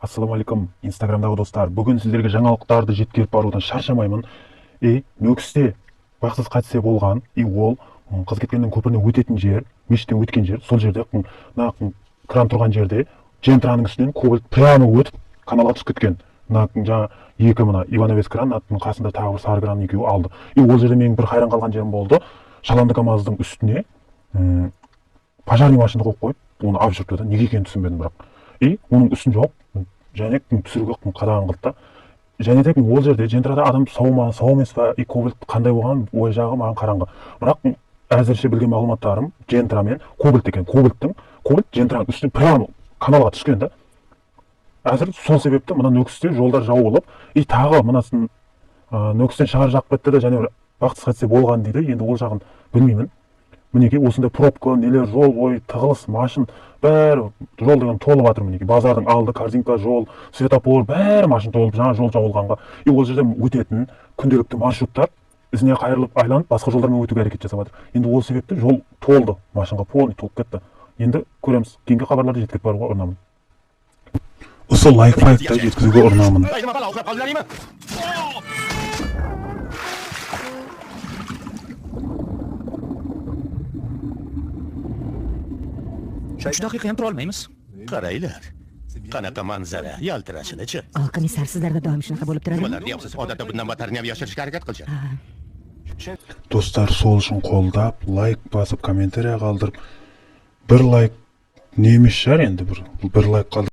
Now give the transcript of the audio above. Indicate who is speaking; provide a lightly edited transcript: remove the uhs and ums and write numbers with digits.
Speaker 1: Ассаламу алейкум, Инстаграмдағы достар. Бүгін сіздерге жаңалықтарды жеткізіп барудан шаршамаймын. Нөкісте бақсыз қайтыс болған, ол қыз кеткеннің көпіріне өтетін жер, мешіттен өткен жер, сол жерде кран тұрған жерде жентраның үстінен кобальт прямо өтіп каналға түсіп кеткен. Жаңа екі Ивановец кран, қасында тағы бір сары кран екеуі алды. Ол жерде менің бір хайран қалған жерім болды. Шаланды КамАЗдың үстіне пожарный машина қойып қойып, оны алып жүріпті. Неге екенін түсінбедім бірақ. Оның үстін жауып, және түсіруге қадағын қылды да. Және де ол жерде жентрада адам сау ма, сау емес па, кобальт қандай болған ой жағы маған қараңғы. Бірақ әзірше білген мағлұматтарым жентра мен кобальт екен. Кобальт жентраның үстіне прямо каналға түскен да. Әзір сол себепті мына нөкісте жолдар жауылып, тағы мынасын нөкістен шығар жақ бітті де, және бақытсыз қайтыс болған дейді. Енді ол жағын білмеймін. Мінеки осындай пробка, нелер, жол бойы тығылыс, машин, бәрі жол деген толып жатыр. Мінеки базардың алды, корзинка, жол, светофор, бәрі машин толып, жаңа жол жауылғанға. Ол жерде өтетін күнделікті маршруттар ізіне қайырылып айланып, басқа жолдармен өтуге әрекет жасап жатыр. Енді ол себепті жол толды, машинға полный толып кетті. Енді көреміз, кейінгі хабарларды жеткізіп баруға ұрынамын. Осы лайфта жеткізуге ұрынамын.
Speaker 2: Uch daqiqa ham turolmaymiz.
Speaker 3: Qaranglar. Qanaqa manzara, yaltirashini-chi.
Speaker 4: Komissar, sizlarda doim shunaqa bo'lib turadi.
Speaker 3: Nimalar deyapsiz? Odatda bundan battarni ham yashirishga harakat qilishadi.
Speaker 1: Dostlar, sol үшін қолдап, лайк басып, комментария қалдырып, бір лайк неміс шығар енді, бір лайк қалдырып.